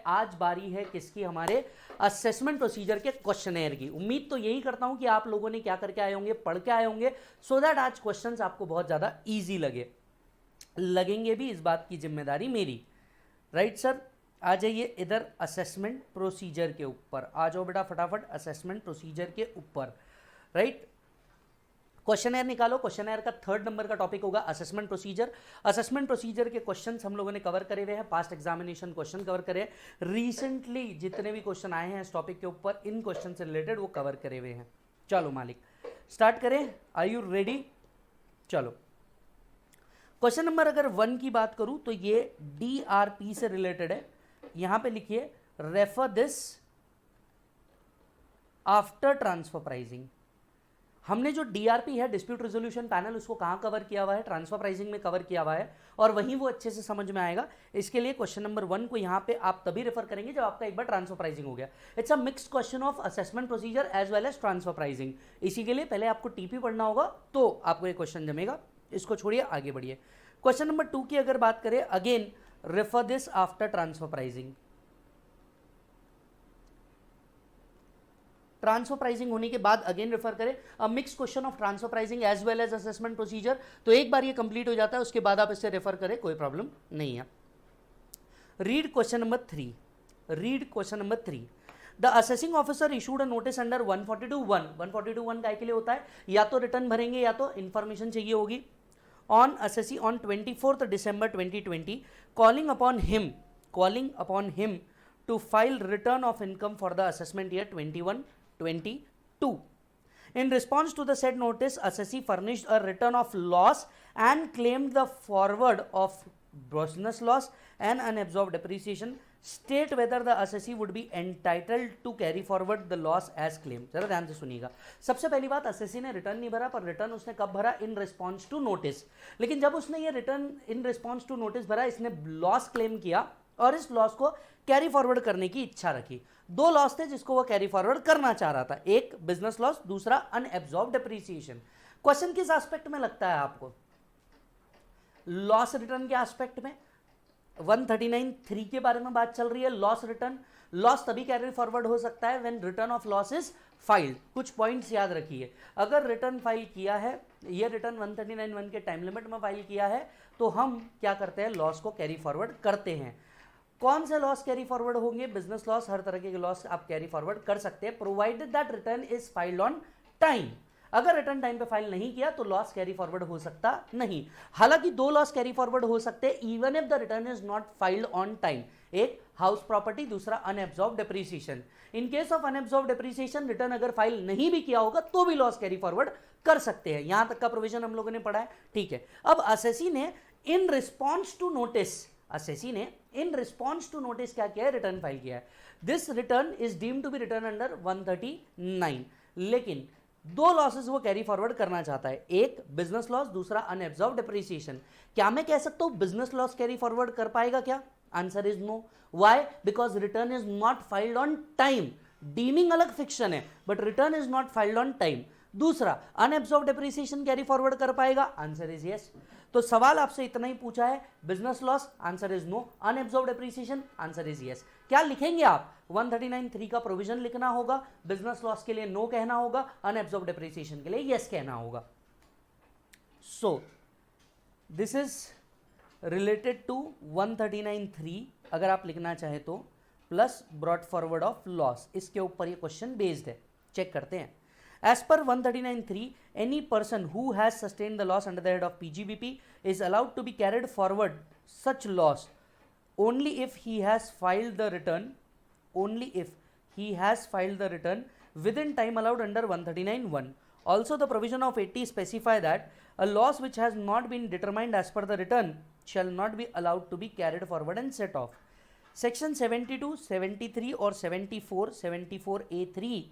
आज बारी है किसकी, हमारे असेसमेंट प्रोसीजर के क्वेश्चनेयर की। उम्मीद तो यही करता हूं कि आप लोगों ने क्या करके आए होंगे, पढ़ के आए होंगे, सो दैट आज क्वेश्चंस आपको बहुत ज़्यादा ईजी लगेंगे भी, इस बात की जिम्मेदारी मेरी। राइट सर, आ जाइए इधर असेसमेंट प्रोसीजर के ऊपर, आ जाओ बेटा फटाफट असेसमेंट प्रोसीजर के ऊपर। राइट, क्वेश्चनर निकालो। क्वेश्चनर का 3rd नंबर का टॉपिक होगा असेसमेंट प्रोसीजर। असेसमेंट प्रोसीजर के क्वेश्चंस हम लोगों ने कवर करे हुए हैं, पास्ट एग्जामिनेशन क्वेश्चन कवर करे हैं, रिसेंटली जितने भी क्वेश्चन आए हैं इस टॉपिक के ऊपर, इन क्वेश्चन से रिलेटेड वो कवर करे हुए हैं। चलो मालिक स्टार्ट करें, आर यू रेडी? चलो, क्वेश्चन नंबर अगर 1 की बात करूं तो ये DRP से रिलेटेड है। यहां पे लिखिए refer this after transfer pricing. हमने जो DRP है, डिस्प्यूट रेजोल्यूशन पैनल, उसको कहां कवर किया हुआ है, ट्रांसफर प्राइसिंग में कवर किया हुआ है, और वहीं वो अच्छे से समझ में आएगा। इसके लिए क्वेश्चन नंबर 1 को यहां पे आप तभी रेफर करेंगे जब आपका एक बार ट्रांसफर प्राइसिंग हो गया। It's a mixed question of assessment procedure as well as transfer pricing. इसी के लिए पहले आपको TP पढ़ना होगा तो आपको ये क्वेश्चन जमेगा। इसको छोड़िए, आगे बढ़िए। क्वेश्चन नंबर 2 की अगर बात करें, again refer this after transfer pricing. Transfer pricing होने के बाद अगेन रेफर करें, a mix question of transfer pricing as well as assessment procedure. तो एक बार ये कंप्लीट हो जाता है, उसके बाद आप इससे रेफर करें, कोई प्रॉब्लम नहीं है। Read question number 3। Read question number 3। The assessing officer issued a notice under 142(1). 142(1) काय के लिए होता है? या तो रिटर्न भरेंगे या तो इंफॉर्मेशन चाहिए होगी। On assessee on 24th December 2020, calling upon him to file return of income for the assessment year 21-22. In response to the said notice, assessee furnished a return of loss and claimed the forward of business loss and unabsorbed depreciation. State whether the assessee would be entitled to carry forward the loss as claimed. जरा ध्यान से सुनिएगा। सबसे पहली बात, assessee ने return नहीं भरा, पर रिटर्न उसने कब भरा? In response to notice. लेकिन जब उसने ये return in response to notice भरा, इसने लॉस क्लेम किया और इस लॉस को कैरी फॉरवर्ड करने की इच्छा रखी। 2 लॉस थे जिसको वो कैरी फॉरवर्ड करना चाह रहा था, एक बिजनेस लॉस, दूसरा अनएब्सॉर्ब्ड डेप्रीसिएशन। क्वेश्चन किस एस्पेक्ट में लगता है आपको? लॉस रिटर्न के एस्पेक्ट में। 139(3) के बारे में बात चल रही है। लॉस रिटर्न, लॉस तभी कैरी फॉरवर्ड हो सकता है when return of loss is filed. कुछ पॉइंट्स याद रखिए, अगर रिटर्न फाइल किया है, ये रिटर्न 139(1) के टाइम लिमिट में फाइल किया है, तो हम क्या करते हैं? लॉस को कैरी फॉरवर्ड करते हैं। कौन से लॉस कैरी फॉरवर्ड होंगे? बिजनेस लॉस, हर तरह के लॉस आप कैरी फॉरवर्ड कर सकते हैं, provided that return is filed on time. अगर रिटर्न टाइम पे फाइल नहीं किया तो लॉस कैरी फॉरवर्ड हो सकता नहीं। हालांकि 2 लॉस कैरी फॉरवर्ड हो सकते हैं even if the return is not filed on time. एक हाउस प्रॉपर्टी, दूसरा unabsorbed depreciation. In case of unabsorbed depreciation, return अगर फाइल नहीं भी किया होगा तो भी लॉस कैरी फॉरवर्ड कर सकते हैं। यहां तक का प्रोविजन हम लोगों ने पढ़ा है, ठीक है। अब असेसी ने in response to notice, assessee ने इन रिस्पॉन्स टू नोटिस क्या किया है? रिटर्न फाइल किया है। This return is deemed to be return under 139। लेकिन 2 लॉसेस वो कैरी फॉरवर्ड करना चाहता है, एक बिजनेस लॉस, दूसरा अनएब्सॉर्ब्ड डेप्रीसिएशन। क्या मैं कह सकता हूं बिजनेस लॉस कैरी फॉरवर्ड कर पाएगा क्या? Answer is no. Why? Because return is not filed on time. Deeming अलग फिक्शन है, but return is not filed on time. दूसरा, अनएब्सॉर्ब्ड डेप्रीसिएशन कैरी फॉरवर्ड कर पाएगा? Answer is yes. तो सवाल आपसे इतना ही पूछा है, business loss, answer is no. Unabsorbed depreciation, answer is yes. क्या लिखेंगे आप? 139(3) का प्रोविजन लिखना होगा, बिजनेस लॉस के लिए नो कहना होगा, अनएब्सॉर्ब्ड डेप्रीसिएशन के लिए यस कहना होगा। So this is related to 139(3) अगर आप लिखना चाहे तो, plus brought forward of loss. इसके ऊपर ये क्वेश्चन बेस्ड है, चेक करते हैं। As per 139(3), any person who has sustained the loss under the head of PGBP is allowed to be carried forward such loss only if he has filed the return, within time allowed under 139(1). Also, the provision of 80 specify that a loss which has not been determined as per the return shall not be allowed to be carried forward and set off. Section 72, 73 or 74, 74(a)(3).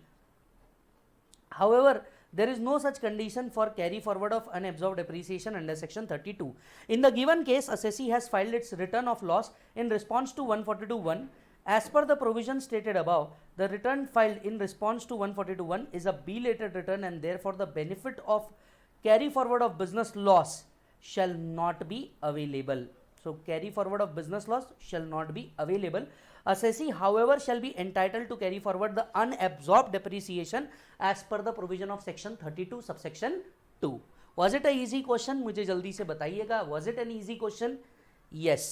However, there is no such condition for carry forward of unabsorbed depreciation under section 32. In the given case, assessee has filed its return of loss in response to 142(1). As per the provision stated above, the return filed in response to 142(1) is a belated return and therefore the benefit of carry forward of business loss shall not be available. So, carry forward of business loss shall not be available. assessee however shall be entitled to carry forward the unabsorbed depreciation as per the provision of section 32 subsection 2. Was it a easy question? मुझे जल्दी से बताइएगा, was it an easy question? Yes.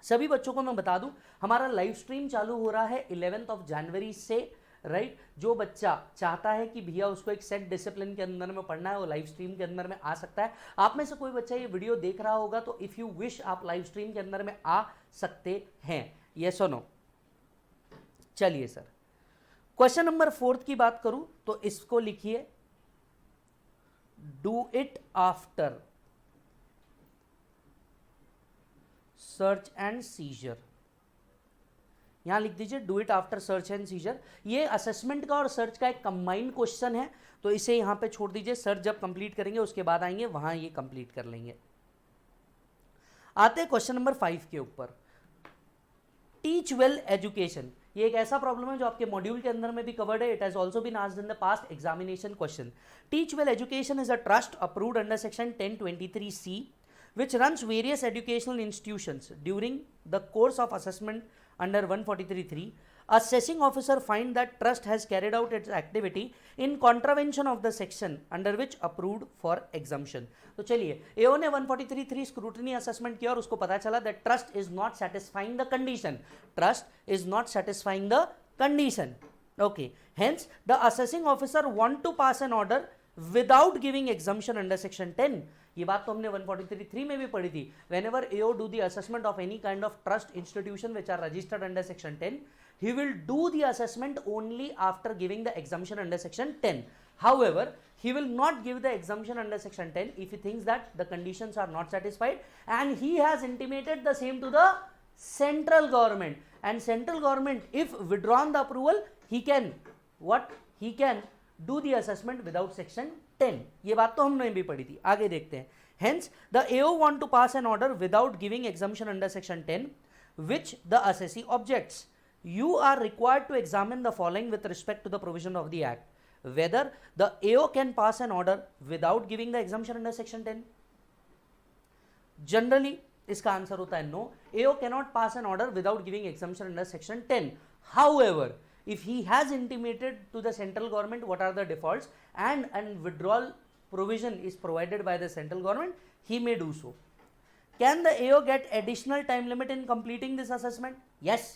सभी बच्चों को मैं बता दूं, हमारा लाइव स्ट्रीम चालू हो रहा है 11 जनवरी से, राइट? जो बच्चा चाहता है कि भैया उसको एक सेट डिसिप्लिन के अंदर में पढ़ना है, वो लाइव स्ट्रीम के अंदर में आ सकता है। आप में से कोई बच्चा ये वीडियो देख रहा होगा तो इफ यू विश आप लाइव स्ट्रीम के अंदर में आ सकते हैं, यस और नो? चलिए सर, क्वेश्चन नंबर 4 की बात करूं तो इसको लिखिए, do it after search and seizure. यहां लिख दीजिए do it after search and seizure. ये असेसमेंट का और सर्च का एक कंबाइंड क्वेश्चन है, तो इसे यहां पे छोड़ दीजिए। सर्च जब कंप्लीट करेंगे उसके बाद आएंगे, वहां ये कंप्लीट कर लेंगे। आते हैं क्वेश्चन नंबर 5 के ऊपर, टीच वेल एजुकेशन। ये एक ऐसा प्रॉब्लम है जो आपके मॉड्यूल के अंदर में भी कवर्ड है। It has also been asked in the past examination question. Teach well education is a trust approved under section 1023C which runs various educational institutions. During the course of assessment under 143(3), assessing officer find that trust has carried out its activity in contravention of the section under which approved for exemption. तो चलिए, AO ने 143(3) scrutiny assessment किया और उसको पता चला that trust is not satisfying the condition. Trust is not satisfying the condition. Okay. Hence, the assessing officer want to pass an order without giving exemption under section 10. ये बात तो हमने 143(3) में भी पढ़ी थी। Whenever AO do the assessment of any kind of trust institution which are registered under section 10, he will do the assessment only after giving the exemption under section 10. However, he will not give the exemption under section 10 if he thinks that the conditions are not satisfied and he has intimated the same to the central government, and central government if withdrawn the approval, he can do the assessment without section 10. ये बात तो हमने भी पढ़ी थी। आगे देखते हैं। Hence, the AO want to pass an order without giving exemption under section 10, which the assessee objects. You are required to examine the following with respect to the provision of the Act: whether the AO can pass an order without giving the exemption under section 10. Generally, इसका answer होता है no. AO cannot pass an order without giving exemption under section 10. However, if he has intimated to the central government what are the defaults and withdrawal provision is provided by the central government, he may do so. Can the AO get additional time limit in completing this assessment? Yes,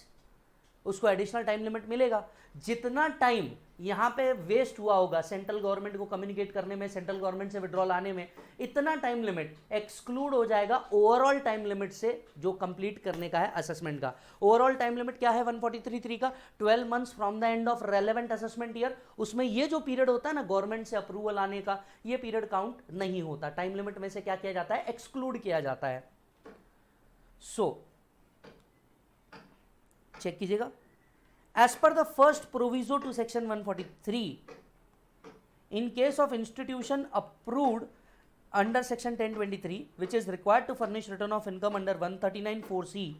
उसको additional time limit मिलेगा। जितना time यहाँ पे waste हुआ होगा central government को communicate करने में, सेंट्रल गवर्नमेंट से विड्रॉल आने में, इतना टाइम लिमिट एक्सक्लूड हो जाएगा ओवरऑल टाइम लिमिट से जो कंप्लीट करने का है असेसमेंट का। ओवरऑल टाइम लिमिट क्या है 143(3) का? 12 months from the end of relevant assessment year. उसमें ये जो पीरियड होता है ना गवर्नमेंट से अप्रूवल आने का, ये पीरियड काउंट नहीं होता। टाइम लिमिट में से क्या किया जाता है? एक्सक्लूड किया जाता है। सो चेक कीजिएगा, as per the first proviso to section 143, in case of institution approved under section 1023 which is required to furnish return of income under 139(4)(c),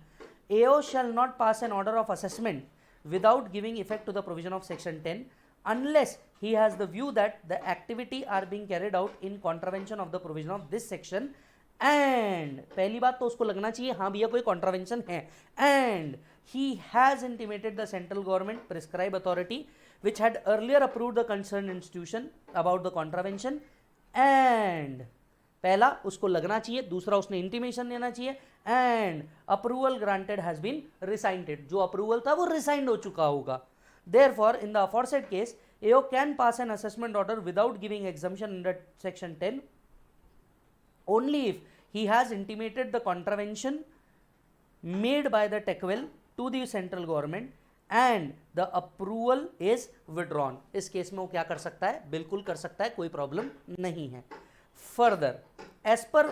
AO shall not pass an order of assessment without giving effect to the provision of section 10 unless he has the view that the activity are being carried out in contravention of the provision of this section, and पहली बात तो उसको लगना चाहिए हाँ भैया कोई contravention है, and he has intimated the central government prescribed authority which had earlier approved the concerned institution about the contravention, and पहला उसको लगना चाहिए, दूसरा उसने इंटीमेशन देना चाहिए, and approval granted has been resigned, जो अप्रूवल था वो रिसाइंड हो चुका होगा। Therefore, in the aforesaid case, AO can pass an assessment order without giving exemption under section 10 only if he has intimated the contravention made by the TECWEL to the central government and the approval is withdrawn. इस case में वो क्या कर सकता है? बिल्कुल कर सकता है, कोई प्रॉब्लम नहीं है। Further, as per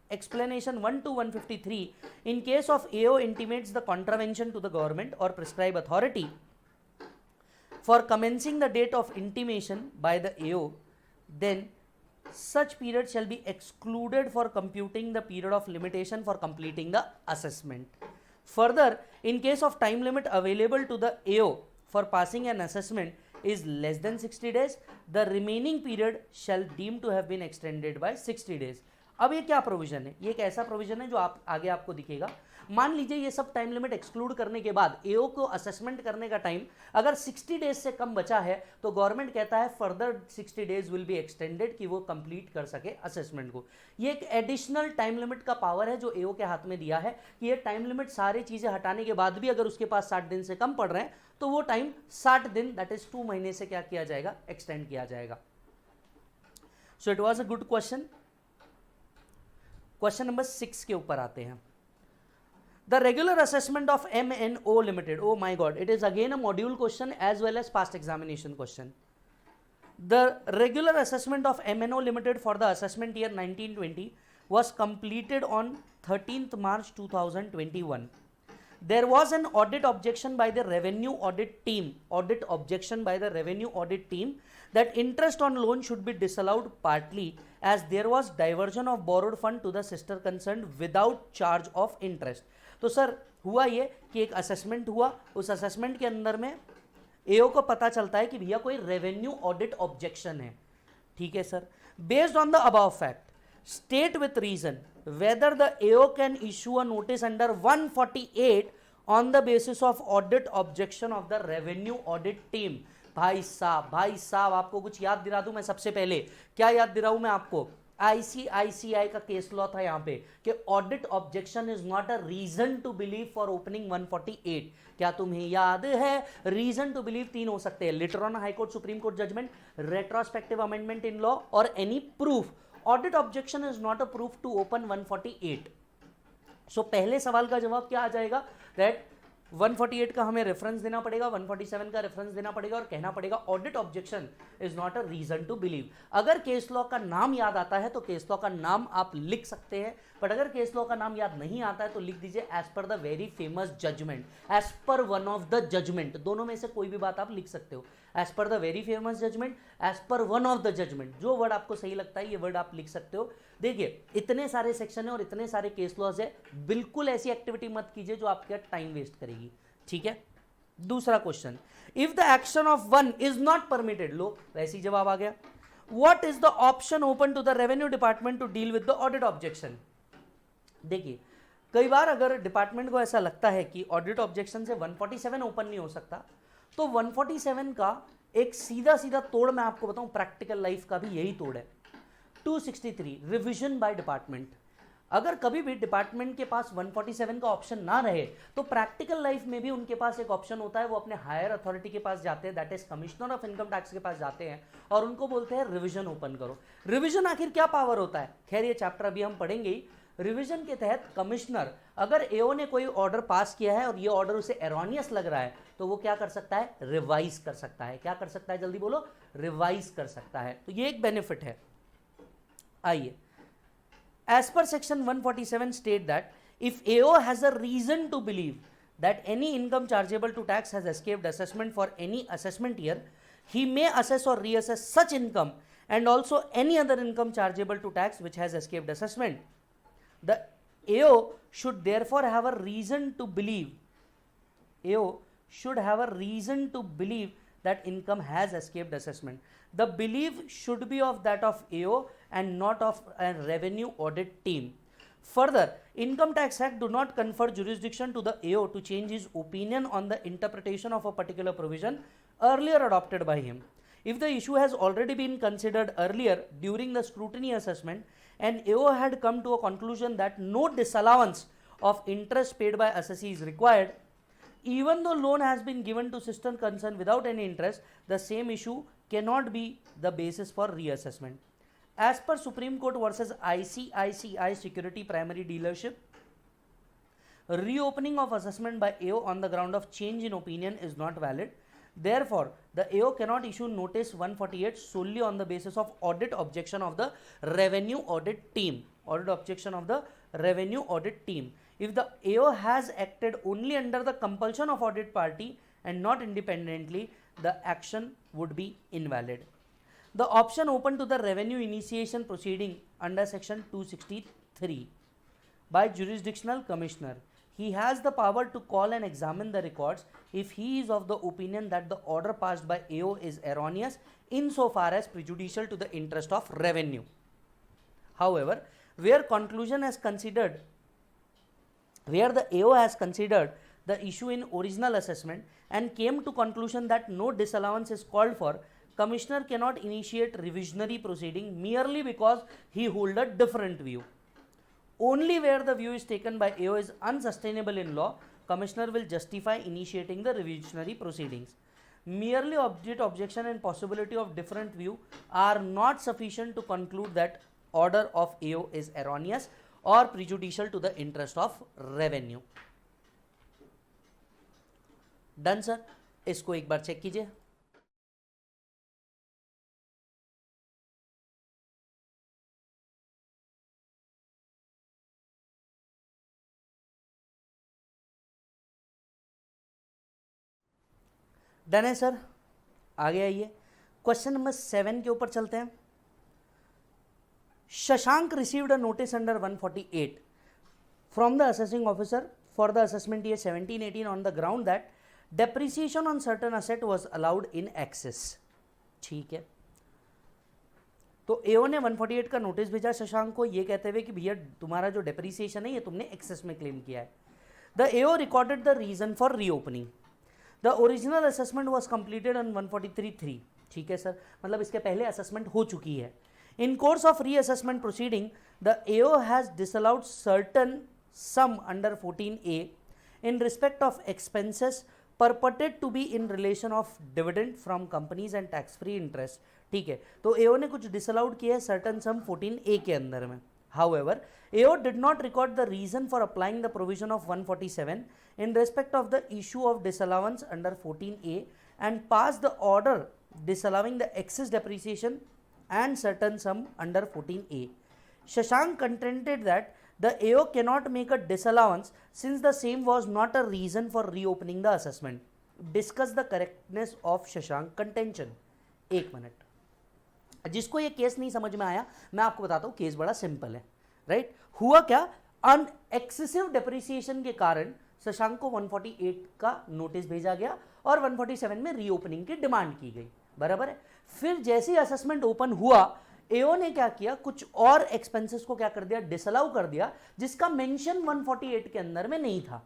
explanation 1 to 153, in case of AO intimates the contravention to the government or prescribed authority for commencing the date of intimation by the AO, then such period shall be excluded for computing the period of limitation for completing the assessment. Further, in case of time limit available to the AO for passing an assessment is less than 60 days, the remaining period shall deem to have been extended by 60 days. अब ये क्या provision है? ये एक ऐसा provision है जो आप आगे आपको दिखेगा। मान लीजिए ये सब टाइम लिमिट एक्सक्लूड करने के बाद एओ को असेसमेंट करने का टाइम अगर 60 डेज से कम बचा है तो गवर्नमेंट कहता है further 60 days will be extended कि वो कंप्लीट कर सके असेसमेंट को। ये एक एडिशनल टाइम लिमिट का पावर है जो एओ के हाथ में दिया है कि ये टाइम लिमिट सारी चीजें हटाने के बाद भी अगर उसके पास 60 दिन से कम पड़ रहे हैं तो वो टाइम 60 दिन दैट इज 2 महीने से क्या किया जाएगा, एक्सटेंड किया जाएगा। So it was a good question. Question number 6 के ऊपर आते हैं। The regular assessment of MNO Limited. Oh my God, it is again a module question as well as past examination question. The regular assessment of MNO Limited for the assessment year 1920 was completed on 13th March 2021. There was an audit objection by the revenue audit team. Audit objection by the revenue audit team that interest on loan should be disallowed partly as there was diversion of borrowed fund to the sister concerned without charge of interest. तो sir हुआ ये कि एक assessment हुआ, उस assessment के अंदर में एओ को पता चलता है कि भैया कोई रेवेन्यू ऑडिट ऑब्जेक्शन है। ठीक है sir, based on the above fact state with reason whether the AO can issue a notice under 148 on the basis of audit objection of the revenue audit team. भाई साहब आपको कुछ याद दिला दूं मैं। सबसे पहले क्या याद दिलाऊं मैं आपको, आईसीआईसीआई का केस लॉ था यहां पे कि audit objection is not a reason to believe for opening 148। क्या तुम्हें याद है रीजन टू बिलीव 3 हो सकते हैं, letter on high court supreme court judgement, retrospective amendment in law और any proof. Audit objection is not a proof to open 148। So पहले सवाल का जवाब क्या आ जाएगा, दैट 148 का हमें रेफरेंस देना पड़ेगा, 147 का रेफरेंस देना पड़ेगा और कहना पड़ेगा audit objection is not a reason to believe. अगर केस लॉ का नाम याद आता है तो केस लॉ का नाम आप लिख सकते हैं, बट अगर केस लॉ का नाम याद नहीं आता है तो लिख दीजिए as per the very famous judgement, as per one of the judgement. दोनों में से कोई भी बात आप लिख सकते हो, as per the very famous judgement, as per one of the judgement. जो वर्ड आपको सही लगता है ये वर्ड आप लिख सकते हो। देखिए इतने सारे सेक्शन है और इतने सारे केस लॉज है, बिल्कुल ऐसी एक्टिविटी मत कीजिए जो आपका टाइम वेस्ट करेगी। ठीक है, दूसरा question, if the action of one is not permitted, लो वैसे ही जवाब आ गया। What is the option open to the revenue department to deal with the audit objection. देखिए कई बार अगर डिपार्टमेंट को ऐसा लगता है कि ऑडिट ऑब्जेक्शन से 147 ओपन नहीं हो सकता तो 147 का एक सीधा सीधा तोड़ मैं आपको बताऊं, प्रैक्टिकल लाइफ का भी यही तोड़ है। 263 रिविजन बाय डिपार्टमेंट। अगर कभी भी डिपार्टमेंट के पास 147 का ऑप्शन ना रहे तो प्रैक्टिकल लाइफ में भी उनके पास एक ऑप्शन होता है, वो अपने हायर अथॉरिटी के पास जाते हैं, that is commissioner of income tax के पास जाते हैं और उनको बोलते हैं रिवीजन ओपन करो। रिवीजन आखिर क्या पावर होता है, खैर ये चैप्टर अभी हम पढ़ेंगे ही। रिवीजन के तहत कमिश्नर अगर एओ ने कोई ऑर्डर पास किया है और ये ऑर्डर उसे एरोनियस लग रहा है तो वो क्या कर सकता है, रिवाइज कर सकता है। क्या कर सकता है, जल्दी बोलो, रिवाइज कर सकता है। तो ये एक बेनिफिट है। आइए, as per section 147 state that if AO has a reason to believe that any income chargeable to tax has escaped assessment for any assessment year, he may assess or reassess such income and also any other income chargeable to tax which has escaped assessment. The AO should therefore have a reason to believe, AO should have a reason to believe that income has escaped assessment. The belief should be of that of AO and not of a revenue audit team. Further, Income Tax Act do not confer jurisdiction to the AO to change his opinion on the interpretation of a particular provision earlier adopted by him. If the issue has already been considered earlier during the scrutiny assessment and AO had come to a conclusion that no disallowance of interest paid by assessee is required, even though loan has been given to sister concern without any interest, the same issue cannot be the basis for reassessment. As per Supreme Court versus ICICI Security Primary Dealership, reopening of assessment by AO on the ground of change in opinion is not valid. Therefore, the AO cannot issue notice 148 solely on the basis of audit objection of the revenue audit team. Audit objection of the revenue audit team. If the AO has acted only under the compulsion of audit party and not independently, the action would be invalid. The option open to the revenue initiation proceeding under section 263 by jurisdictional commissioner. He has the power to call and examine the records if he is of the opinion that the order passed by AO is erroneous insofar as prejudicial to the interest of revenue. However, where conclusion has considered where the AO has considered the issue in original assessment and came to conclusion that no disallowance is called for, commissioner cannot initiate revisionary proceeding merely because he hold a different view. Only where the view is taken by AO is unsustainable in law, commissioner will justify initiating the revisionary proceedings. Merely objection and possibility of different view are not sufficient to conclude that order of AO is erroneous or prejudicial to the interest of revenue. Done sir, इसको एक बार check कीजिए. Done है sir. आगे आइए, question number 7 के ऊपर चलते हैं. Shashank received a notice under 148 from the assessing officer for the assessment year 17-18 on the ground that depreciation on certain asset was allowed in excess. ठीक है, तो एओ ने 148 का नोटिस भेजा शशांक को, ये कहते हुए कि भैया तुम्हारा जो डेप्रिसिएशन है ये तुमने एक्सेस में क्लेम किया है. The AO recorded the reason for reopening. The original assessment was completed on 143(3). ठीक है सर, मतलब इसके पहले असेसमेंट हो चुकी है. In course of reassessment proceeding the AO has disallowed certain sum under 14A in respect of expenses purported to be in relation of dividend from companies and tax free interest. ठीक है, तो एओ ने कुछ disallowed किया है certain सम 14A के अंदर में. However, AO did not record the reason for applying the provision of 147 in respect of the issue of disallowance under 14A and passed the order disallowing the excess depreciation and certain sum under 14A. Shashank contended that the AO cannot make a disallowance since the same was not a reason for reopening the assessment. Discuss the correctness of Shashank contention. एक minute, जिसको ये case नहीं समझ में आया मैं आपको बताता हूँ, केस बड़ा सिंपल है. राइट, हुआ क्या, अन एक्सेसिव डेप्रिसिएशन के कारण शशांक को 148 का नोटिस भेजा गया और 147 में रीओपनिंग की डिमांड की गई. बराबर है. फिर जैसे ही असेसमेंट ओपन हुआ, एओ ने क्या किया, कुछ और एक्सपेंसेस को क्या कर दिया, डिसअलाउ कर दिया, जिसका मेंशन 148 के अंदर में नहीं था.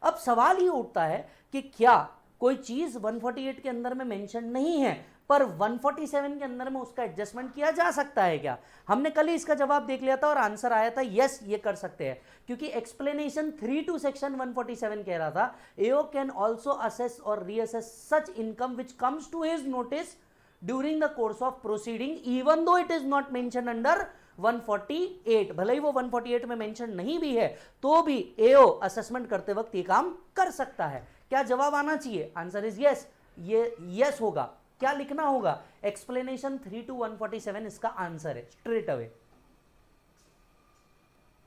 अब सवाल ये उठता है कि क्या कोई चीज 148 के अंदर में मेंशन नहीं है पर 147 के अंदर में उसका एडजस्टमेंट किया जा सकता है क्या? हमने कल ही इसका जवाब देख लिया था और आंसर आया था यस, ये कर सकते हैं, क्योंकि एक्सप्लेनेशन 3 सेक्शन 147 कह रहा था एओ कैन ऑल्सो असेस और reassess such income which comes to his notice during the course of proceeding even though it is not mention under 148. भले ही वो 148 में मेंशन नहीं भी है तो भी एओ असेसमेंट करते वक्त ये काम कर सकता है. क्या जवाब आना चाहिए? Answer is yes. ये यस होगा. क्या लिखना होगा? एक्सप्लेनेशन 3 to 147 इसका आंसर है straight away.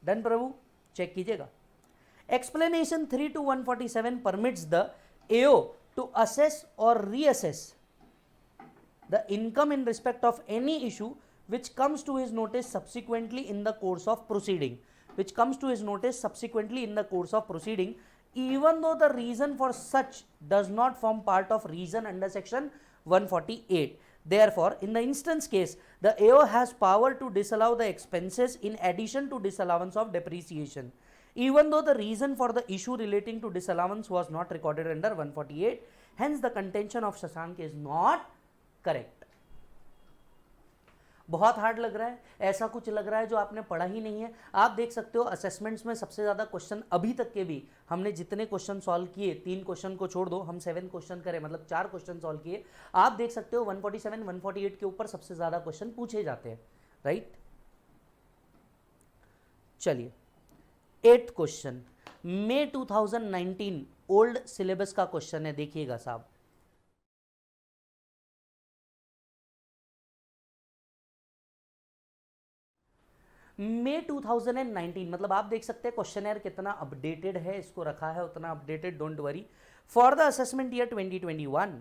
Done Prabhu, check कीजिएगा. Explanation 3 to 147 permits the AO to assess और reassess the income in respect of any issue which comes to his notice subsequently in the course of proceeding, which comes to his notice subsequently in the course of proceeding, even though the reason for such does not form part of reason under section 148. Therefore, in the instance case, the AO has power to disallow the expenses in addition to disallowance of depreciation, even though the reason for the issue relating to disallowance was not recorded under 148. Hence, the contention of Shashank is not correct. बहुत hard लग रहा है, ऐसा कुछ लग रहा है जो आपने पढ़ा ही नहीं है. आप देख सकते हो असेसमेंट्स में सबसे ज़्यादा क्वेश्चन अभी तक के भी हमने जितने क्वेश्चन सॉल्व किए, 3 क्वेश्चन को छोड़ दो, हम 7 क्वेश्चन करें, मतलब 4 क्वेश्चन सॉल्व किए. आप देख सकते हो 147 148 के ऊपर सबसे ज़्यादा क्वेश्चन पूछे जाते हैं. राइट, चलिए 8th क्वेश्चन मई 2019 ओल्ड सिलेबस का क्वेश्चन है. देखिएगा साहब, मई 2019, मतलब आप देख सकते हैं क्वेश्चनर कितना अपडेटेड है, इसको रखा है उतना updated, don't worry. For the assessment year 2021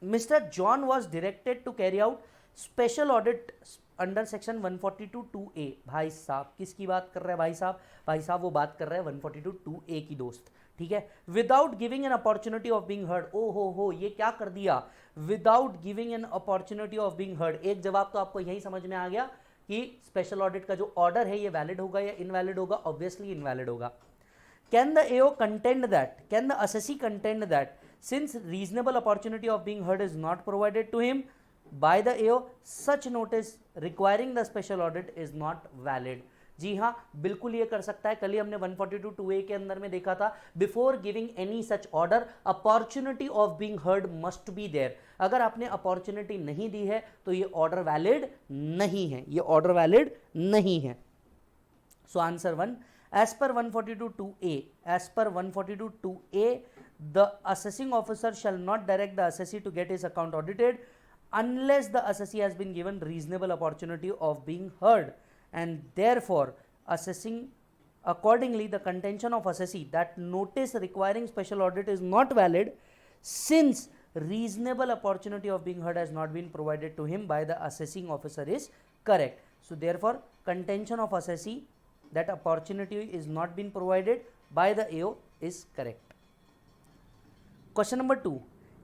mister John was directed to carry out special audit under section 142(2)A. भाई साहब किसकी बात कर रहे हैं भाई साहब? भाई साहब वो बात कर रहे हैं 142(2)A की दोस्त. ठीक है, without giving an opportunity of being heard. ओ हो, ये क्या कर दिया, without giving an opportunity of being heard. एक जवाब तो आपको यही समझ में आ गया कि स्पेशल ऑडिट का जो ऑर्डर है ये वैलिड होगा या इनवैलिड होगा. ऑब्वियसली इनवैलिड होगा. Can the AO contend that, can the assessee contend that since reasonable opportunity of being heard is not provided to him by the AO, such notice requiring the special audit is not valid? जी हाँ, बिल्कुल ये कर सकता है. कल ही हमने 142(2)A के अंदर में देखा था, before giving any such order opportunity of being heard must be there. अगर आपने अपॉर्चुनिटी नहीं दी है तो ये ऑर्डर वैलिड नहीं है, ये ऑर्डर वैलिड नहीं है. So answer 1, as per 142(2)A, as per 142(2)A, the assessing officer shall not direct the assessee to get his account audited unless the assessee has been given reasonable opportunity of being heard, and therefore assessing accordingly the contention of assessee that notice requiring special audit is not valid since reasonable opportunity of being heard has not been provided to him by the assessing officer is correct. So therefore contention of assessee that opportunity is not been provided by the AO is correct. Question number 2,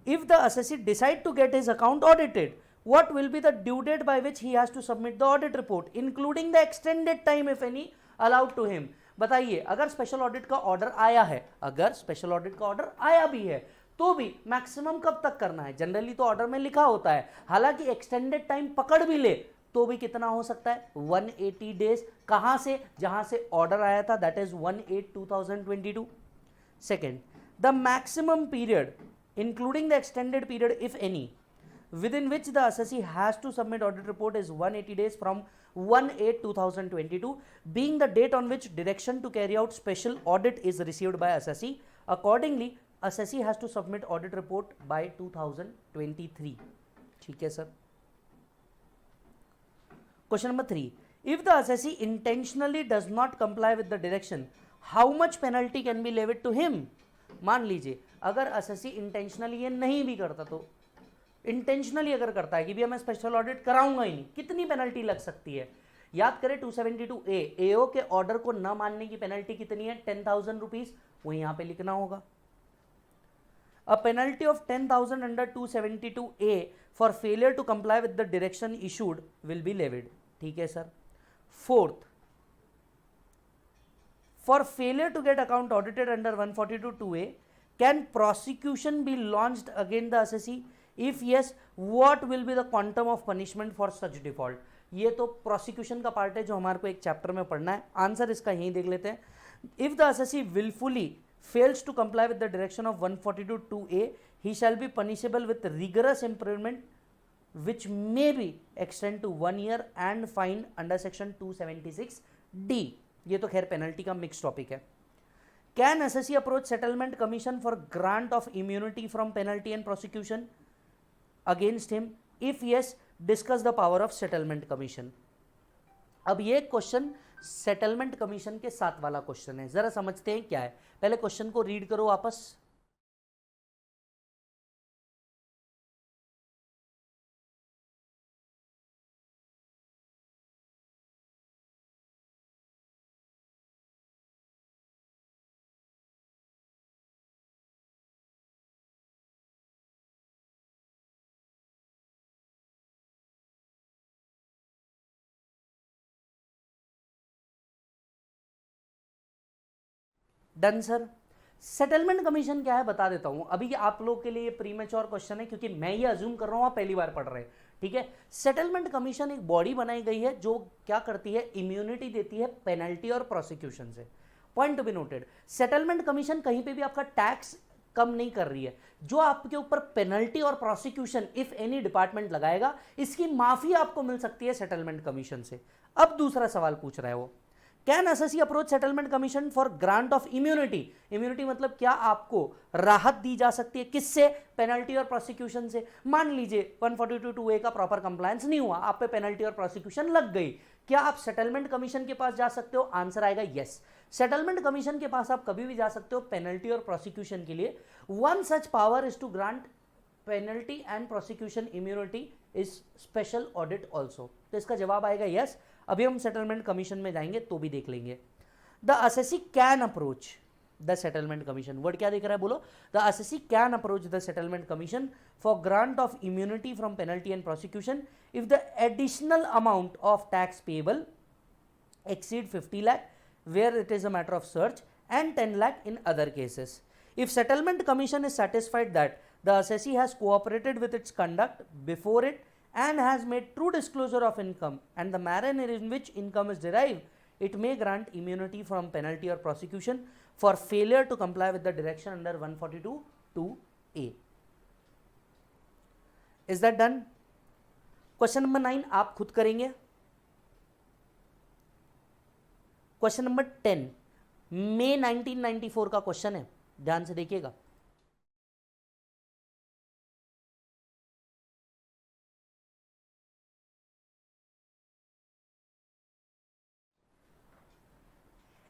if the assessee decide to get his account audited, what will be the due date by which he has to submit the audit report including the extended time if any allowed to him? बताइए, अगर special audit का order आया है, अगर special audit का order आया भी है तो भी मैक्सिमम कब तक करना है? जनरली तो ऑर्डर में लिखा होता है, हालांकि एक्सटेंडेड टाइम पकड़ भी ले तो भी कितना हो सकता है? 180 डेज. कहां से? जहां से ऑर्डर आया था, that is 1/8/2022. Second, the maximum period including the extended period if any within which the assessee has to submit audit report is 180 days from 1/8/2022, being the date on which direction to carry out special audit is received by assessee. Accordingly, assessee has to submit audit report by 2023. ठीक है sir. Question number 3, if the assessee intentionally does not comply with the direction, how much penalty can be levied to him? मान लीजिए अगर assessee intentionally ये नहीं भी करता, तो इंटेंशनली अगर करता है कि भी मैं स्पेशल ऑडिट कराऊंगा ही नहीं, कितनी पेनल्टी लग सकती है? याद करें 272A, एओ के ऑर्डर को न मानने की पेनल्टी कितनी है? 10,000 रुपीज. वो यहां पे लिखना होगा. A penalty of 10,000 under 272A for failure to comply with the direction issued will be levied. ठीक है sir. Fourth, for failure to get account audited under 142(2)A, can prosecution be launched against the assessee? If yes, what will be the quantum of punishment for such default? ये तो prosecution का part है जो हमारे को एक chapter में पढ़ना है. आंसर इसका यहीं देख लेते हैं. If the assessee willfully fails to comply with the direction of 142(2)A, he shall be punishable with rigorous imprisonment which may be extend to 1 year and fine under section 276D. ये तो खैर penalty का mix topic है. Can assessee approach settlement commission for grant of immunity from penalty and prosecution against him? If yes, discuss the power of settlement commission. अब ये question settlement commission के साथ वाला क्वेश्चन है, जरा समझते हैं क्या है. पहले क्वेश्चन को रीड करो वापस. Done sir. सेटलमेंट कमीशन क्या है बता देता हूं. अभी आप लोग के लिए प्रीमेच्योर क्वेश्चन है क्योंकि मैं ये अज्यूम कर रहा हूं आप पहली बार पढ़ रहे हैं. ठीक है. सेटलमेंट कमीशन एक बॉडी बनाई गई है जो क्या करती है? इम्यूनिटी देती है पेनल्टी और प्रोसिक्यूशन से. Point to be noted, settlement commission कहीं पे भी आपका टैक्स कम नहीं कर रही है. जो आपके ऊपर पेनल्टी और प्रोसिक्यूशन इफ एनी डिपार्टमेंट लगाएगा, इसकी माफी आपको मिल सकती है सेटलमेंट कमीशन से. अब दूसरा सवाल पूछ रहा है वो, can assessee approach settlement commission for grant of immunity? Immunity मतलब क्या आपको राहत दी जा सकती है? किससे? पेनल्टी और प्रोसिक्यूशन से. मान लीजिए 142(2)A का प्रॉपर कंप्लायंस नहीं हुआ, आप पे पेनल्टी और प्रोसिक्यूशन लग गई, क्या आप सेटलमेंट कमीशन के पास जा सकते हो? आंसर आएगा यस. सेटलमेंट कमीशन के पास आप कभी भी जा सकते हो पेनल्टी और प्रोसिक्यूशन के लिए. One such power is to grant penalty and prosecution immunity is special audit also. तो इसका जवाब आएगा यस. अभी हम सेटलमेंट कमीशन में जाएंगे तो भी देख लेंगे. The assessee can approach the settlement commission. Word क्या दिख रहा है बोलो? The assessee can approach the settlement commission for grant of immunity from penalty and prosecution if the additional amount of tax payable exceed 50 lakh where it is a matter of search and 10 lakh in other cases. If settlement commission is satisfied that the assessee has cooperated with its conduct before it and has made true disclosure of income and the manner in which income is derived, it may grant immunity from penalty or prosecution for failure to comply with the direction under 142(2)(a. Is that done? Question number 9 आप खुद करेंगे. Question number 10 मई 1994 का question है, ध्यान से देखिएगा.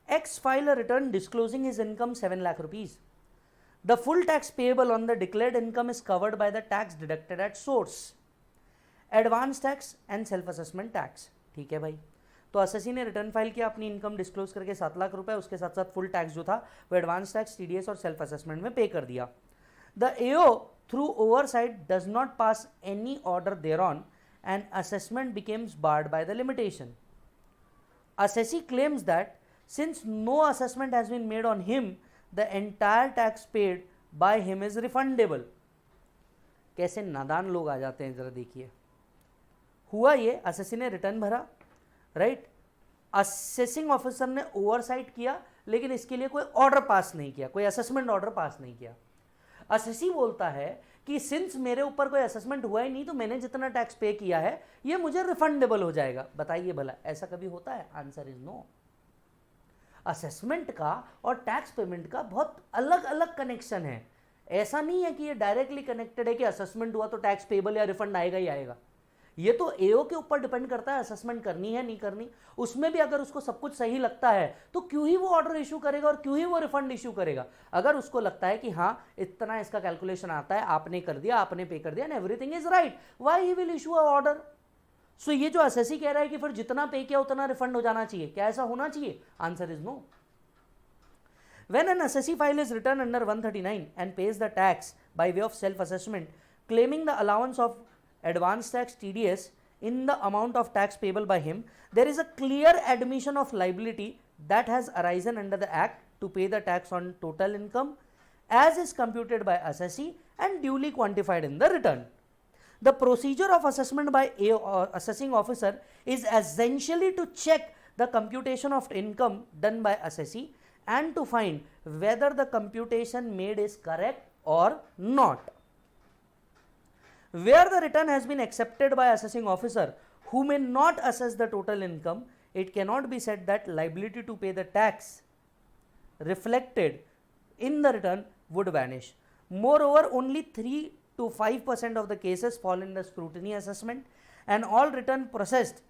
X file a return disclosing his income 7 lakh rupees. The full tax payable on the declared income is covered by the tax deducted at source, advance tax and self assessment tax. ठीक है भाई, तो assessee ने return file किया, अपनी income disclose करके 7 लाख रुपए, उसके साथ साथ फुल टैक्स जो था वो एडवांस टैक्स, टीडीएस और सेल्फ असेसमेंट में पे कर दिया. The AO through oversight does not pass any order thereon and assessment becomes barred by the limitation. Assessee claims that since no assessment has been made on him, the entire tax paid by him is refundable. कैसे नादान लोग आ जाते हैं, जरा देखिए. हुआ ये, assessee ने रिटर्न भरा, राइट, असेसिंग ऑफिसर ने ओवरसाइट किया, लेकिन इसके लिए कोई ऑर्डर पास नहीं किया, कोई असेसमेंट ऑर्डर पास नहीं किया. असेसी बोलता है कि सिंस मेरे ऊपर कोई असेसमेंट हुआ ही नहीं, तो मैंने जितना टैक्स पे किया है ये मुझे रिफंडेबल हो जाएगा. बताइए भला ऐसा कभी होता है? Answer is no. असेसमेंट का और टैक्स पेमेंट का बहुत अलग अलग कनेक्शन है. ऐसा नहीं है कि ये डायरेक्टली कनेक्टेड है कि असेसमेंट हुआ तो टैक्स पेबल या रिफंड आएगा ही आएगा. ये तो एओ के ऊपर डिपेंड करता है असेसमेंट करनी है नहीं करनी. उसमें भी अगर उसको सब कुछ सही लगता है तो क्यों ही वो ऑर्डर इशू करेगा और क्यों ही वो रिफंड इशू करेगा. अगर उसको लगता है कि हाँ इतना इसका कैलकुलेशन आता है, आपने कर दिया, आपने पे कर दिया and everything is right, why he will issue a order. So ये जो असेसी कह रहा है कि फिर जितना पे किया उतना रिफंड हो जाना चाहिए, क्या ऐसा होना चाहिए? Answer is no. When an assessee file is written under 139 and pays the tax by way of self-assessment, claiming the allowance of advance tax TDS in the amount of tax payable by him, there is a clear admission of liability that has arisen under the act to pay the tax on total income as is computed by assessee and duly quantified in the return. The procedure of assessment by a assessing officer is essentially to check the computation of income done by assessee and to find whether the computation made is correct or not. Where the return has been accepted by assessing officer who may not assess the total income, it cannot be said that liability to pay the tax reflected in the return would vanish. Moreover, only 3 to 5% of the cases fall in the scrutiny assessment and all return processed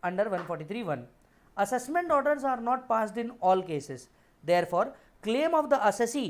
under 143(1). Assessment orders are not passed in all cases. Therefore, claim of the assessee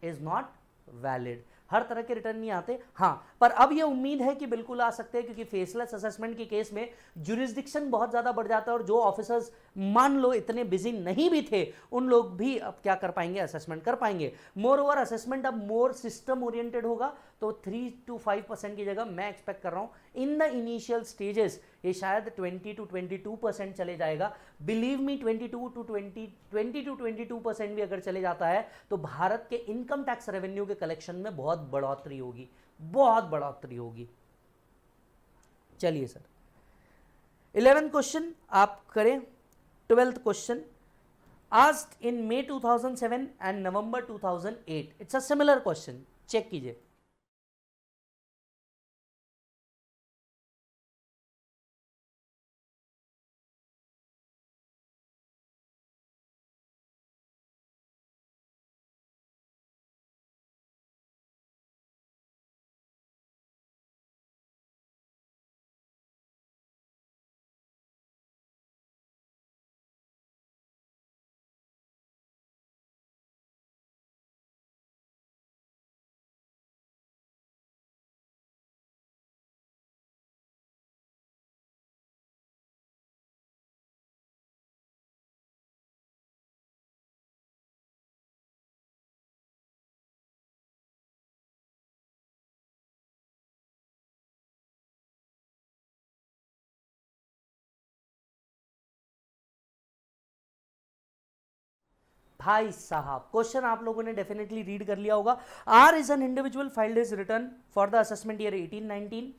is not valid. हर तरह के return नहीं आते. हाँ, पर अब ये उम्मीद है कि बिल्कुल आ सकते हैं, क्योंकि फेसलेस असेसमेंट के केस में जुरिस्डिक्शन बहुत ज़्यादा बढ़ जाता है और जो ऑफिसर्स मान लो इतने बिजी नहीं भी थे, उन लोग भी अब क्या कर पाएंगे? असेसमेंट कर पाएंगे. मोर ओवर असेसमेंट अब मोर सिस्टम ओरिएंटेड होगा, तो 3 to 5% की जगह मैं एक्सपेक्ट कर रहा हूँ इन द इनिशियल स्टेजेस ये शायद 20 to 22% चले जाएगा. बिलीव मी, 20 to 22% भी अगर चले जाता है तो भारत के इनकम टैक्स रेवेन्यू के कलेक्शन में बहुत बढ़ोतरी होगी, बहुत बढ़ोतरी होगी. चलिए सर, 11th क्वेश्चन आप करें. 12th question asked in May 2007 and November 2008. It's a similar question. Check कीजिए. भाई साहब क्वेश्चन आप लोगों ने डेफिनेटली रीड कर लिया होगा. R is an individual filed his return for the assessment year 18-19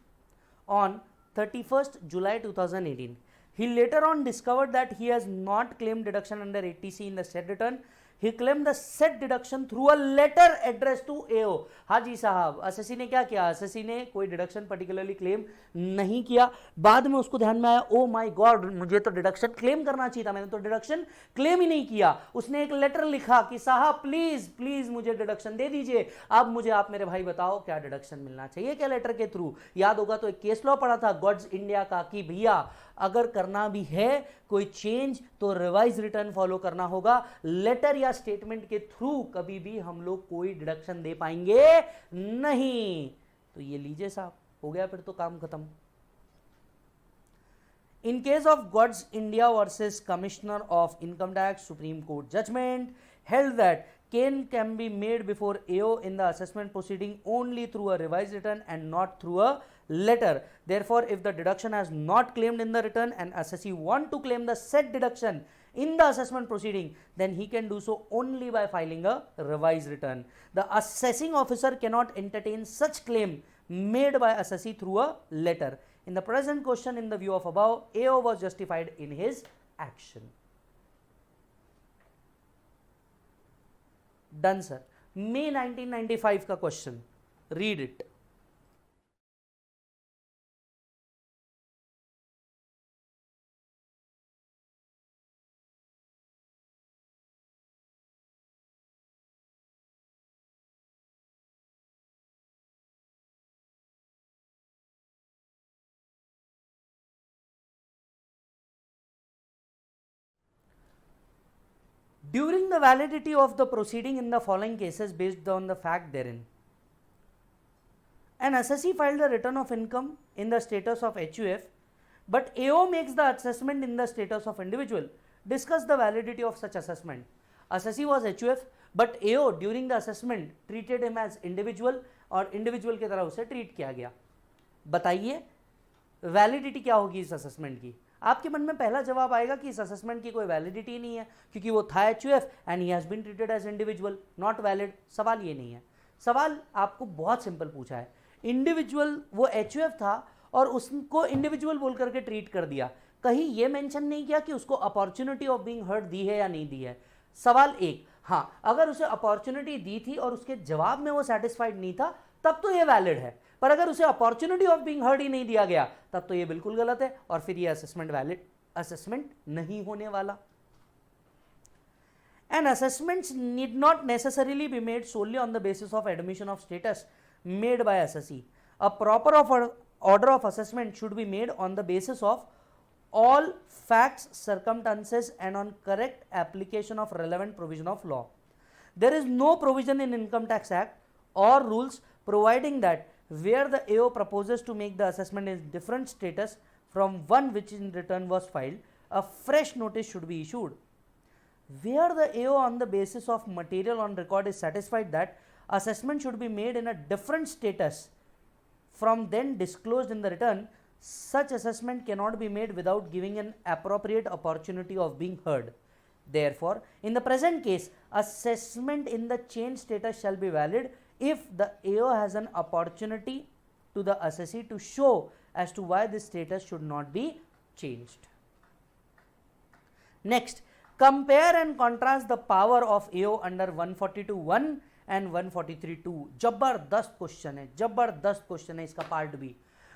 on 31st July 2018. He later on discovered that he has not claimed deduction under 80C in the said return. He claimed the said deduction through a letter addressed to AO. हाँ जी साहब, SSC ने क्या किया? SSC ने कोई deduction particularly claim नहीं किया. बाद में उसको ध्यान में आया, ओ माय गॉड, मुझे तो डिडक्शन क्लेम करना चाहिए था, मैंने तो डिडक्शन क्लेम ही नहीं किया. उसने एक लेटर लिखा कि साहब प्लीज प्लीज मुझे डिडक्शन दे दीजिए. अब मुझे आप मेरे भाई बताओ क्या डिडक्शन मिलना चाहिए क्या लेटर के थ्रू? याद होगा तो एक केस लॉ पढ़ा था गॉड्स इंडिया का कि भैया अगर करना भी है कोई चेंज तो रिवाइज रिटर्न फॉलो करना होगा. लेटर या स्टेटमेंट के थ्रू कभी भी हम लोग कोई डिडक्शन दे पाएंगे नहीं. तो ये लीजिए साहब, हो गया फिर तो काम खत्म. In case of God's India versus Commissioner of Income Tax, Supreme Court judgment held that claim can be made before AO in the assessment proceeding only through a revised return and not through a letter. Therefore, if the deduction has not claimed in the return and assessee want to claim the said deduction in the assessment proceeding, then he can do so only by filing a revised return. The assessing officer cannot entertain such claim made by assessee through a letter. In the present question, in the view of above, AO was justified in his action. Done sir. May 1995 का question. Read it. During the validity of the proceeding in the following cases based on the fact therein, an assessee filed a return of income in the status of HUF, but AO makes the assessment in the status of individual. Discuss the validity of such assessment. Assessee was HUF, but AO during the assessment treated him as individual और individual की तरह उसे treat किया गया. बताइए validity क्या होगी इस असेसमेंट की? आपके मन में पहला जवाब आएगा कि इस असेसमेंट की कोई वैलिडिटी नहीं है क्योंकि वो था HUF and he has been treated as individual, not valid. सवाल ये नहीं है. सवाल आपको बहुत सिंपल पूछा है. इंडिविजुअल वो एचयूएफ था और उसको इंडिविजुअल बोल करके ट्रीट कर दिया. कहीं ये मेंशन नहीं किया कि उसको अपॉर्चुनिटी ऑफ बीइंग हर्ड दी है या नहीं दी है. सवाल एक, हाँ अगर उसे अपॉर्चुनिटी दी थी और उसके जवाब में वो सेटिस्फाइड नहीं था तब तो ये वैलिड है, पर अगर उसे opportunity of being heard he नहीं दिया गया तब तो ये बिल्कुल गलत है और फिर ये असेसमेंट वैलिड असेसमेंट नहीं होने वाला. And assessments need not necessarily be made solely on the basis of admission of status made by assessee. A proper order of assessment should be made on the basis of all facts, circumstances and on correct application of relevant provision of law. There is no provision in Income Tax Act or rules providing that where the AO proposes to make the assessment in different status from one which in return was filed, a fresh notice should be issued. Where the AO on the basis of material on record is satisfied that assessment should be made in a different status from then disclosed in the return, such assessment cannot be made without giving an appropriate opportunity of being heard. Therefore, in the present case, assessment in the changed status shall be valid if the AO has an opportunity to the assessee to show as to why this status should not be changed. Next, compare and contrast the power of AO under 142(1) and 143(2). जबरदस्त question है, जबरदस्त question है इसका part B.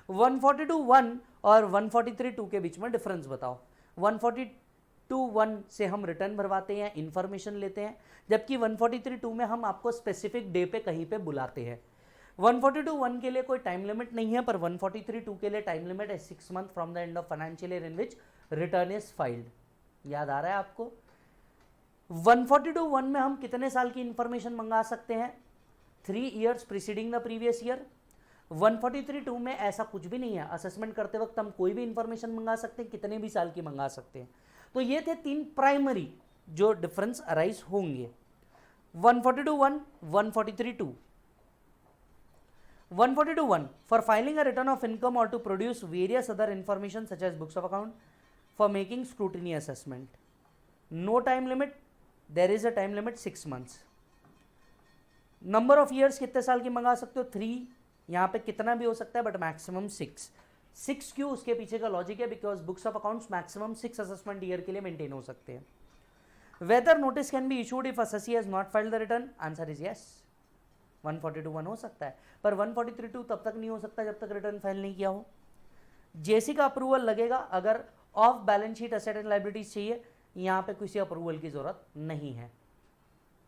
142(1) और 143(2) के बीच में difference बताओ. 142(1) से हम रिटर्न भरवाते हैं, इंफॉर्मेशन लेते हैं, जबकि 143(2) में हम आपको स्पेसिफिक डे पे कहीं पे बुलाते हैं. 142(1) के लिए कोई टाइम लिमिट नहीं है, पर 143(2) के लिए टाइम लिमिट है 6 month from the end of financial year in which return is filed. याद आ रहा है आपको? 142(1) में हम कितने साल की इंफॉर्मेशन मंगा सकते हैं? 3 years preceding the previous year. 143(2) में ऐसा कुछ भी नहीं है. असेसमेंट करते वक्त हम कोई भी इंफॉर्मेशन मंगा सकते हैं, कितने भी साल की मंगा सकते हैं. तो ये थे 3 प्राइमरी जो डिफरेंस अराइज होंगे. 142(1), 143(2). 142(1) for filing a return of income or to produce various other information such as books of account for making scrutiny assessment. No time limit, there is a time limit 6 months. Number of years कितने साल की मंगा सकते हो? 3। यहाँ पे कितना भी हो सकता है बट मैक्सिमम 6 क्यों? उसके पीछे का लॉजिक है because books of accounts maximum 6 assessment year के लिए मेंटेन हो सकते हैं। Whether notice can be issued if assessee has not filed the return? Answer is yes. 142(1) हो सकता है, पर 143(2) तब तक नहीं हो सकता जब तक रिटर्न फाइल नहीं किया हो। जेसी का अप्रूवल लगेगा अगर of balance sheet asset and liabilities चाहिए, यहां पे किसी अप्रूवल की जरूरत नहीं है।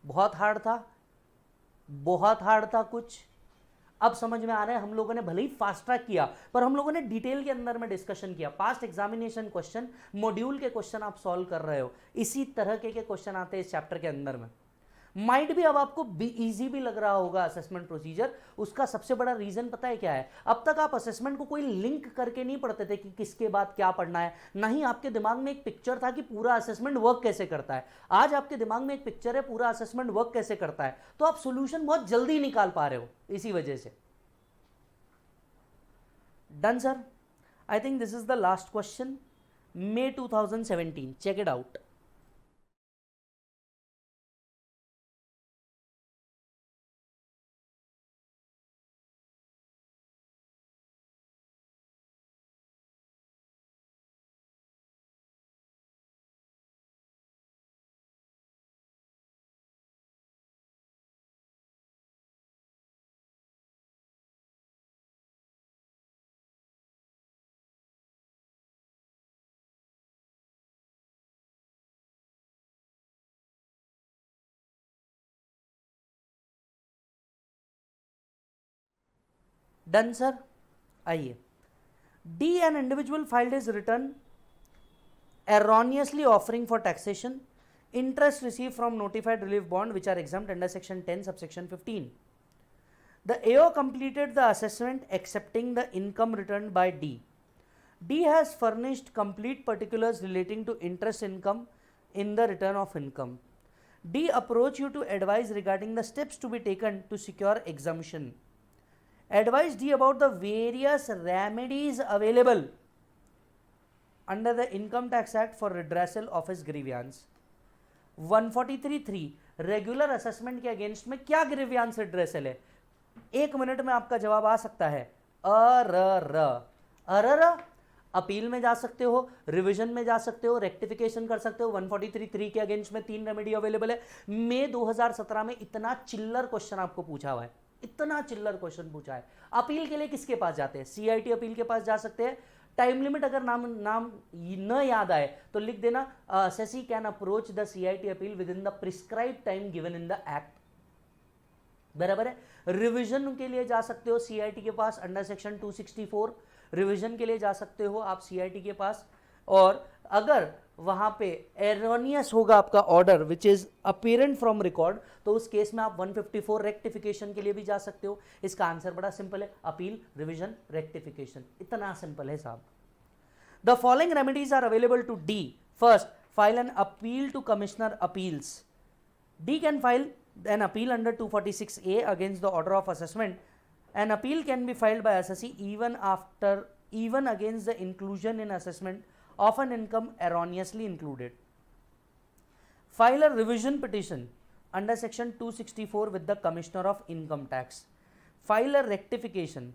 बहुत हार्ड था, बहुत हार्ड था कुछ। अब समझ में आ रहा है, हम लोगों ने भले ही फास्ट ट्रैक किया पर हम लोगों ने डिटेल के अंदर में डिस्कशन किया। पास्ट एग्जामिनेशन क्वेश्चन, मॉड्यूल के क्वेश्चन आप सॉल्व कर रहे हो, इसी तरह के क्वेश्चन आते हैं इस चैप्टर के अंदर में। माइट भी अब आपको इजी भी लग रहा होगा असेसमेंट प्रोसीजर। उसका सबसे बड़ा रीजन पता है क्या है? अब तक आप असेसमेंट को कोई लिंक करके नहीं पढ़ते थे कि किसके बाद क्या पढ़ना है, ना ही आपके दिमाग में एक पिक्चर था कि पूरा असेसमेंट वर्क कैसे करता है। आज आपके दिमाग में एक पिक्चर है पूरा असेसमेंट वर्क कैसे करता है, तो आप सोल्यूशन बहुत जल्दी निकाल पा रहे हो इसी वजह से। Done sir, I think this is the last question, May 2017, check it out. Done sir, आइए। D, an individual filed his return erroneously offering for taxation interest received from notified relief bond which are exempt under section 10 subsection 15. The AO completed the assessment accepting the income returned by D. D has furnished complete particulars relating to interest income in the return of income. D approach you to advise regarding the steps to be taken to secure exemption. Advise D about the various remedies available under the Income Tax Act for redressal of his grievance. 143(3) regular assessment के against में क्या grievance redressal है? 1 minute में आपका जवाब आ सकता है अरर। Appeal में जा सकते हो, रिवीजन में जा सकते हो, रेक्टिफिकेशन कर सकते हो। 143(3) के अगेंस्ट में 3 रेमेडी अवेलेबल है। मई 2017 में इतना चिल्लर क्वेश्चन आपको पूछा हुआ है, इतना चिल्लर क्वेश्चन पूछा है। अपील के लिए किसके पास जाते हैं? CIT अपील के पास जा सकते हैं। टाइम लिमिट अगर नाम न याद आए तो लिख देना, assessee can approach the CIT appeal with in the prescribe time given in the act. बराबर है। रिवीजन के लिए जा सकते हो CIT के पास अंडर सेक्शन 264, रिवीजन के लिए जा सकते हो आप CIT के पास। और अगर वहां पे एरोनियस होगा आपका order which is apparent from record, तो उस केस में आप 154 रेक्टिफिकेशन के लिए भी जा सकते हो। इसका आंसर बड़ा सिंपल है, अपील, रिवीजन, रेक्टिफिकेशन, इतना सिंपल है साहब। The following remedies are available to D. First, file an appeal to commissioner appeals. D can file an appeal under 246A against the order of assessment. An appeal can be filed by assessee even against the inclusion in assessment of an income erroneously included. File a revision petition under section 264 with the Commissioner of Income Tax. File a rectification.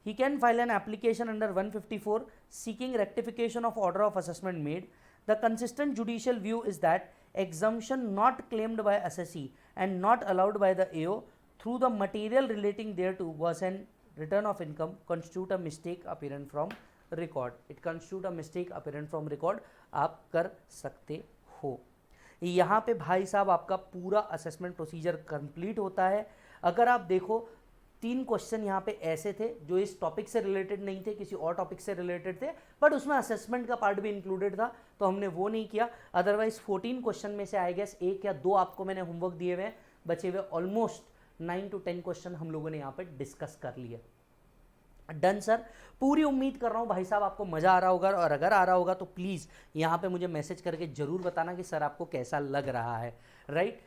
He can file an application under 154 seeking rectification of order of assessment made. The consistent judicial view is that exemption not claimed by assessee and not allowed by the AO through the material relating thereto was an return of income constitute a mistake apparent from record. It constitute a mistake apparent from record. आप कर सकते हो। यहाँ पे भाई साहब आपका पूरा असेसमेंट प्रोसीजर कंप्लीट होता है। अगर आप देखो 3 क्वेश्चन यहाँ पे ऐसे थे जो इस टॉपिक से रिलेटेड नहीं थे, किसी और टॉपिक से रिलेटेड थे, बट उसमें असेसमेंट का पार्ट भी इंक्लूडेड था, तो हमने वो नहीं किया। अदरवाइज 14 क्वेश्चन में से आई गेस 1 या 2 आपको मैंने होमवर्क दिए हुए हैं, बचे हुए ऑलमोस्ट 9 to 10 क्वेश्चन हम लोगों ने यहाँ पे डिस्कस कर लिए। डन सर, पूरी उम्मीद कर रहा हूँ भाई साहब आपको मज़ा आ रहा होगा, और अगर आ रहा होगा तो प्लीज़ यहाँ पे मुझे मैसेज करके ज़रूर बताना कि सर आपको कैसा लग रहा है, राइट।